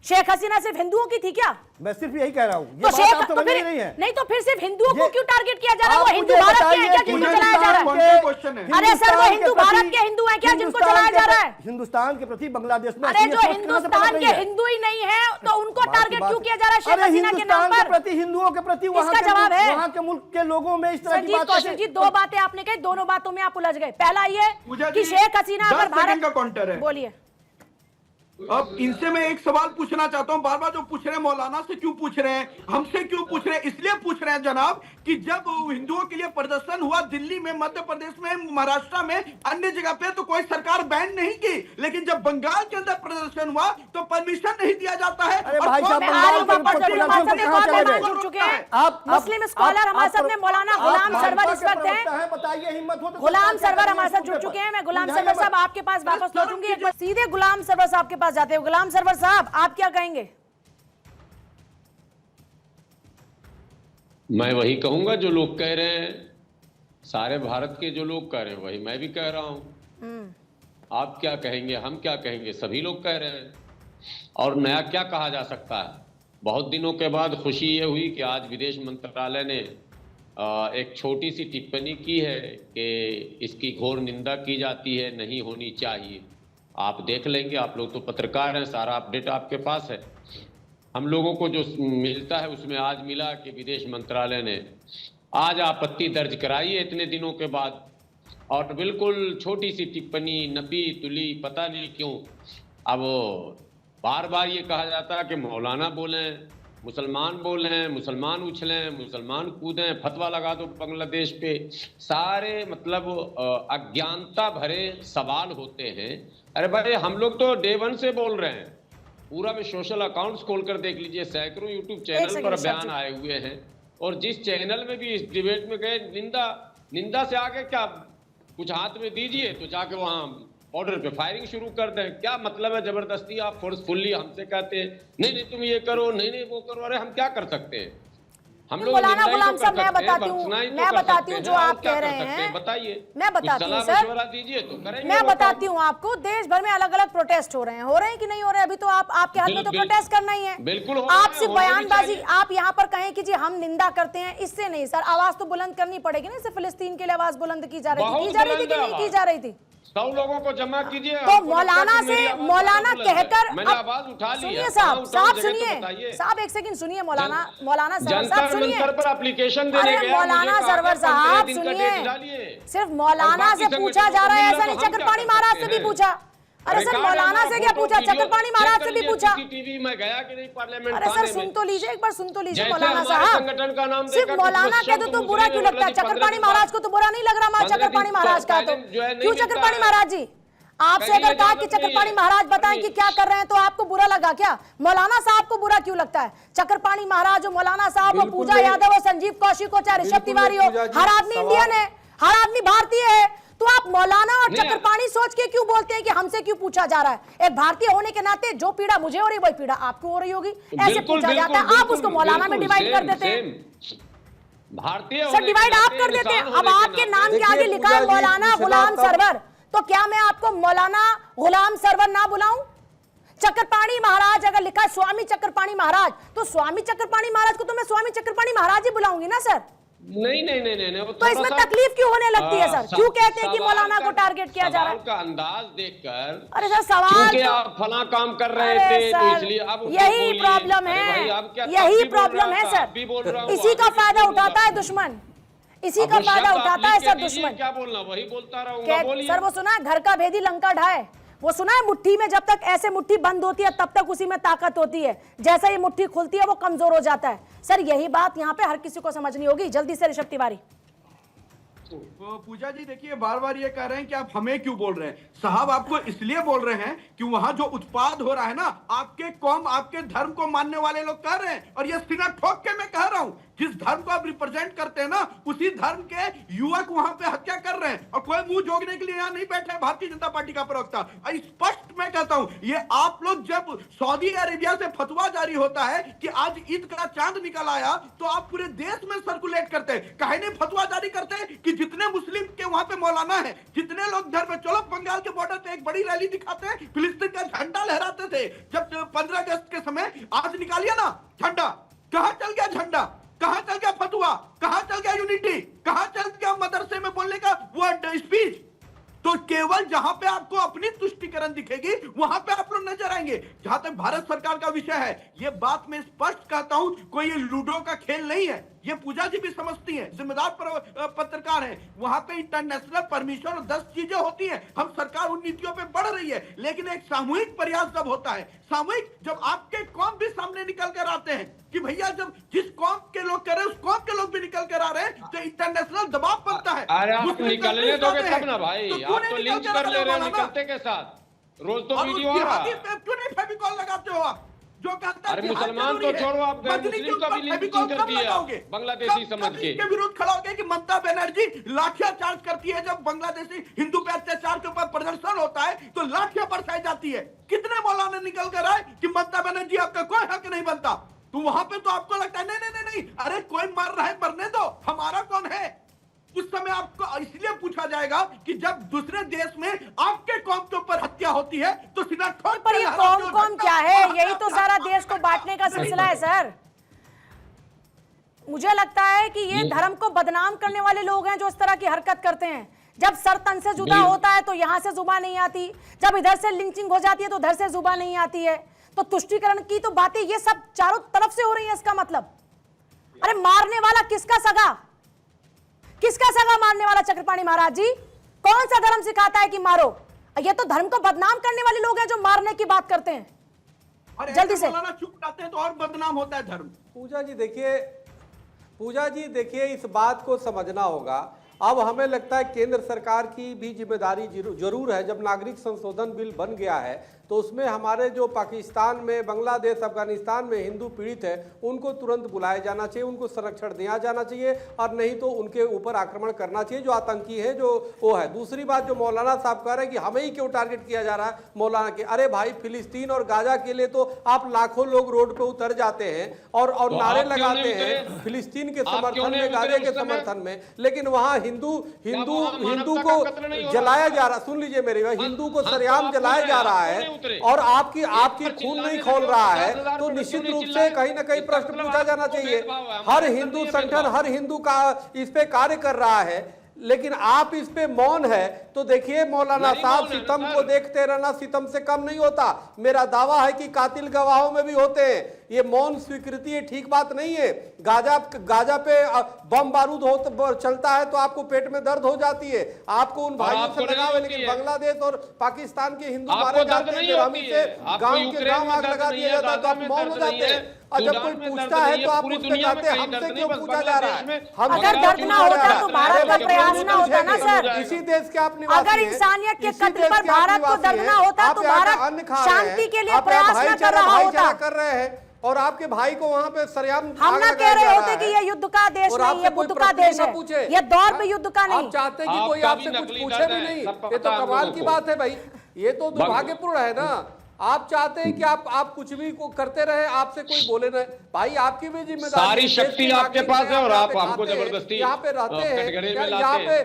शेख हसीना सिर्फ हिंदुओं की थी क्या? मैं सिर्फ यही कह रहा हूँ, तो शेख तो फिर नहीं तो फिर सिर्फ हिंदुओं को क्यों टारगेट किया जा रहा है? वो हिंदू भारत के हैं क्या जिनको चलाया जा रहा है? अरे सर वो हिंदू भारत के हिंदू हैं क्या जिनको चलाया जा रहा है? हिंदुस्तान के प्रति बांग्लादेश में अरे जो हिंदुस्तान के हिंदू ही नहीं है तो उनको टारगेट क्यों किया जा रहा है शेख हसीना के नाम पर? प्रति हिंदुओं के प्रति इसका जवाब है वहाँ के मुल्क के लोगों में इस तरह की बात। कौशिक जी दो बातें आपने कही, दोनों बातों में आप उलझ गए। पहला ये कि शेख हसीना अगर भारत का काउंटर है, बोलिए। अब इनसे मैं एक सवाल पूछना चाहता हूं, बार बार जो पूछ रहे हैं मौलाना से क्यों पूछ रहे हैं, हमसे क्यों पूछ रहे हैं? इसलिए पूछ रहे हैं जनाब कि जब हिंदुओं के लिए प्रदर्शन हुआ दिल्ली में, मध्य प्रदेश में, महाराष्ट्र में, अन्य जगह पे तो कोई सरकार बैन नहीं की, लेकिन जब बंगाल के अंदर प्रदर्शन हुआ तो परमिशन नहीं दिया जाता है। मुस्लिम स्कॉलर हमारे साथ में मौलाना गुलाम सरवर इस वक्त हैं। बताइए, हिम्मत हो तो गुलाम सरवर हमारे साथ जुड़ चुके हैं। मैं गुलाम सरवर साहब आपके पास वापस लौटूंगी, एक बार सीधे गुलाम सरवर साहब के पास जाते हो। गुलाम सरवर साहब आप क्या कहेंगे? मैं वही कहूंगा जो लोग कह रहे हैं, सारे भारत के जो लोग कह रहे हैं वही मैं भी कह रहा हूं। आप क्या कहेंगे, हम क्या कहेंगे, सभी लोग कह रहे हैं। और नया क्या कहा जा सकता है? बहुत दिनों के बाद खुशी ये हुई कि आज विदेश मंत्रालय ने एक छोटी सी टिप्पणी की है कि इसकी घोर निंदा की जाती है, नहीं होनी चाहिए। आप देख लेंगे, आप लोग तो पत्रकार हैं, सारा अपडेट आपके पास है। हम लोगों को जो मिलता है उसमें आज मिला कि विदेश मंत्रालय ने आज आपत्ति दर्ज कराई है इतने दिनों के बाद, और बिल्कुल छोटी सी टिप्पणी, नपी तुली, पता नहीं क्यों। अब बार बार ये कहा जाता है कि मौलाना बोलें, मुसलमान बोलें, मुसलमान उछलें, मुसलमान कूदें, फतवा लगा दो बांग्लादेश पे, सारे मतलब अज्ञानता भरे सवाल होते हैं। अरे भाई हम लोग तो डे वन से बोल रहे हैं, पूरा में सोशल अकाउंट्स खोलकर देख लीजिए, सैकड़ों यूट्यूब चैनल पर बयान आए हुए हैं। और जिस चैनल में भी इस डिबेट में गए, निंदा से आगे क्या कुछ हाथ में दीजिए तो जाके वहां बॉर्डर पे फायरिंग शुरू कर दें। क्या मतलब है जबरदस्ती आप फोर्सफुल्ली हमसे कहते हैं नहीं नहीं तुम ये करो, नहीं नहीं वो करो। अरे हम क्या कर सकते हैं? हम लोग मौलाना गुलाम साहब मैं बताती हूँ जो आप कह रहे हैं, बताइए। मैं बताती हूँ सर, दीजिए तो करेंगे। मैं बताती हूँ आपको, देश भर में अलग अलग प्रोटेस्ट हो रहे हैं कि नहीं हो रहे? अभी तो आपके हाथ में तो प्रोटेस्ट करना ही है। बिल्कुल आप सिर्फ बयानबाजी, आप यहाँ पर कहें कि जी हम निंदा करते हैं, इससे नहीं सर। आवाज तो बुलंद करनी पड़ेगी ना। सिर्फ फिलिस्तीन के लिए आवाज बुलंद की जा रही थी कि नहीं की जा रही थी? 100 लोगों को जमा कीजिए। तो मौलाना से मौलाना कहकर मैंने आवाज उठा ली। सुनिए साहब सुनिए साहब, एक सेकंड सुनिए। मौलाना सरवर साहब सुनिए। पर एप्लीकेशन देने गया, मौलाना सरवर साहब सुनिए, सिर्फ मौलाना से पूछा जा रहा है, ऐसा नहीं चक्रपाणी महाराज से भी पूछा। अरे सर मौलाना से क्या पूछा, चक्रपाणी महाराज से भी पूछा। टीवी में गया कि नहीं पार्लियामेंट? अरे सर सुन तो लीजिए, एक बार सुन तो लीजिए मौलाना साहब। संगठन का नाम सिर्फ मौलाना कह दो तो बुरा क्यों लगता है? चक्रपाणी महाराज को तो बुरा नहीं लग रहा? चक्रपाणी महाराज का तो क्यों? चक्रपाणी महाराज जी आपसे अगर कहा कि चक्रपाणी महाराज बताएं कि क्या कर रहे हैं तो आपको बुरा लगा क्या? मौलाना साहब को बुरा क्यों लगता है? चक्रपाणी महाराज हो, मौलाना साहब हो, पूजा यादव हो, संजीव कौशिक हो, चाहे ऋषभ तिवारी हो, हर आदमी इंडियन है, हर आदमी भारतीय है। तो आप मौलाना और चक्रपाणी सोच के क्यों बोलते हैं कि हमसे क्यों पूछा जा रहा है? एक भारतीय होने के नाते जो पीड़ा मुझे हो रही वही पीड़ा आपको हो रही होगी, ऐसे पूछा जाता है। आप उसको मौलाना में डिवाइड कर देते हैं। भारतीय सर डिवाइड आप कर देते हैं। अब आपके नाम के आगे लिखा है मौलाना गुलाम सरवर, तो क्या मैं आपको मौलाना गुलाम सरवर ना बुलाऊं? चक्रपाणी महाराज अगर लिखा है स्वामी चक्रपाणी महाराज, तो स्वामी चक्रपाणी महाराज को तो मैं स्वामी चक्रपाणी महाराज ही बुलाऊंगी ना सर। नहीं तो इसमें तकलीफ क्यों होने लगती है सर? क्यों कहते हैं कि मौलाना को टारगेट किया जा रहा है? का अंदाज देखकर। अरे सर सवाल तो आप फला काम कर रहे थे तो इसलिए अब यही प्रॉब्लम है, यही प्रॉब्लम है सर। इसी का फायदा उठाता है दुश्मन, इसी का फायदा उठाता है सर दुश्मन। क्या बोलना वही बोलता रहूंगा। सर वो सुना है घर का भेदी लंका ढाए, वो सुना है मुट्ठी में जब तक ऐसे मुट्ठी बंद होती है तब तक उसी में ताकत होती है, जैसा ये मुट्ठी खुलती है वो कमजोर हो जाता है। सर यही बात यहाँ पे हर किसी को समझनी होगी। जल्दी से ऋषभ तिवारी। पूजा जी देखिए बार बार ये कह रहे हैं कि आप हमें क्यों बोल रहे हैं? साहब आपको इसलिए बोल रहे हैं कि वहां जो उत्पाद हो रहा है ना, आपके कौम आपके धर्म को मानने वाले लोग कर रहे हैं। और ये सीना ठोक के मैं कह रहा हूं जिस धर्म को आप रिप्रेजेंट करते हैं ना, उसी धर्म के युवक वहां पे हत्या कर रहे हैं और कोई मुंह जोगने के लिए यहाँ नहीं बैठे हैं भारतीय जनता पार्टी का प्रवक्ता। स्पष्ट मैं कहता हूं, ये आप लोग जब सऊदी अरेबिया से फतवा जारी होता है कि आज ईद का चांद निकल आया, तो आप पूरे देश में सर्कुलेट करते हैं, काहे नहीं फतवा जारी करते हैं कि जितने मुस्लिम के वहां पे मौलाना है, जितने लोग धर्म, चलो बंगाल के बॉर्डर पे एक बड़ी रैली दिखाते हैं, फिलिस्तीन का झंडा लहराते थे जब 15 अगस्त के समय, आज निकालिए ना झंडा, कहां चल गया झंडा, कहां चल गया फतवा, कहां चल गया यूनिटी, कहां चल गया मदरसे में बोलने का वो स्पीच। तो केवल जहां पे आपको अपनी तुष्टिकरण दिखेगी वहां पे आप लोग नजर आएंगे। जहां तक भारत सरकार का विषय है, ये बात मैं स्पष्ट कहता हूं, कोई ये लूडो का खेल नहीं है, ये पूजा जी भी समझती हैं, जिम्मेदार पत्रकार हैं, वहां पे इंटरनेशनल परमिशन और 10 चीजें होती हैं, हम सरकार उन नीतियों पे बढ़ रही है, लेकिन एक सामूहिक प्रयास जब होता है, सामूहिक जब आपके कौम भी सामने निकल कर आते हैं कि भैया जब जिस कौम के लोग कर रहे हैं उस कौम के लोग भी निकल कर आ रहे हैं, तो इंटरनेशनल दबाव बनता है। अरे आप निकलने दोगे तब ना भाई, तो आप तो लिंच कर ले रहे हो निकलते के साथ, रोज तो वीडियो आ रहा है। क्यों नहीं फेविकॉल लगाते हो आप, जो कहता है अरे मुसलमान तो छोड़ो, आप गैर मुस्लिम का भी लिंचिंग कर दिया बांग्लादेशी समझ के। के विरुद्ध खड़ा हो गए कि ममता बनर्जी लाठियां चार्ज करती है, जब बांग्लादेशी हिंदू पे अत्याचार के ऊपर प्रदर्शन होता है तो लाठियां बरसाई जाती है। कितने मौलाना निकल कर आए कि ममता बनर्जी आपका कोई हक नहीं बनता, तो वहां पे तो आपको लगता है नहीं नहीं नहीं नहीं, अरे कोई मर रहा है मरने दो, हमारा कौन है। उस समय आपको इसलिए पूछा जाएगा कि जब दूसरे देश में आपके कौम के ऊपर हत्या होती है तो सीधा ठोक पर ये कौम क्या है, यही तो सारा देश को बांटने का सिलसिला है सर। मुझे लगता है कि ये धर्म को बदनाम करने वाले लोग हैं जो इस तरह की हरकत करते हैं। जब सर तन से जुदा होता है तो यहां से जुबान नहीं आती, जब इधर से लिंचिंग हो जाती है तो उधर से जुबान नहीं आती है। तो तुष्टीकरण की तो बातें ये सब चारों तरफ से हो रही है। इसका मतलब अरे मारने वाला किसका सगा, किसका सगा मारने वाला? चक्रपाणी महाराज जी, कौन सा धर्म सिखाता है कि मारो? ये तो धर्म को बदनाम करने वाले लोग हैं जो मारने की बात करते हैं। जल्दी से चुप जाते हैं तो और बदनाम होता है धर्म। पूजा जी देखिए इस बात को समझना होगा। अब हमें लगता है केंद्र सरकार की भी जिम्मेदारी जरूर है। जब नागरिक संशोधन बिल बन गया है तो उसमें हमारे जो पाकिस्तान में, बांग्लादेश, अफगानिस्तान में हिंदू पीड़ित है उनको तुरंत बुलाया जाना चाहिए, उनको संरक्षण दिया जाना चाहिए, और नहीं तो उनके ऊपर आक्रमण करना चाहिए जो आतंकी है, जो वो है। दूसरी बात जो मौलाना साहब कह रहे हैं कि हमें ही क्यों टारगेट किया जा रहा है मौलाना के, अरे भाई फिलिस्तीन और गाजा के लिए तो आप लाखों लोग रोड पे उतर जाते हैं और तो नारे लगाते हैं फिलिस्तीन के समर्थन में, गाजा के समर्थन में, लेकिन वहां हिंदू को जलाया जा रहा, सुन लीजिए मेरी बात, हिंदू को सरेआम जलाया जा रहा है और आपकी खून नहीं खोल रहा है, तो निश्चित रूप से कहीं ना कहीं प्रश्न पूछा जाना चाहिए। हर हिंदू संगठन, हर हिंदू का इस पे कार्य कर रहा है, लेकिन आप इस पे मौन है। तो देखिए मौलाना साहब, सितम को देखते रहना सितम से कम नहीं होता। मेरा दावा है कि कातिल गवाहों में भी होते हैं। ये मौन स्वीकृति ये ठीक बात नहीं है। गाजा पे बम बारूद चलता है तो आपको पेट में दर्द हो जाती है, आपको उन भाइयों से लगाव है, लेकिन बांग्लादेश और पाकिस्तान के हिंदू मारे जाते हैं, बेरहमी से गांव के गांव आग लगा दिया जाता है, तो आप मौन हो जाते हैं। और जब कोई पूछता है तो आप उससे कहते हैं हमसे क्यों पूछा जा रहा है? अगर दर्द ना होता तो भारत का प्रयास ना होता ना सर। इसी देश के आप निवासी हैं। अगर इंसानियत के कत्ल पर भारत को दर्द ना होता तो भारत शांति के लिए प्रयास न कर रहा होता। कर रहे हैं और आपके भाई को वहां पे सरेआम हम ना कह रहे होते कि ये युद्ध का देश नहीं, ये बुद्ध का देश है, ये दौर पे युद्ध का नहीं। आप चाहते हैं कि कोई आपसे कुछ पूछे भी नहीं, ये तो कमाल की बात है भाई, ये तो दुर्भाग्यपूर्ण है ना। आप चाहते हैं कि आप कुछ भी करते रहे, आपसे कोई बोले नहीं। भाई आपकी भी जिम्मेदारी, सारी शक्ति आपके पास है और आप हमको जबरदस्ती यहाँ पे रहते हैं, यहाँ पे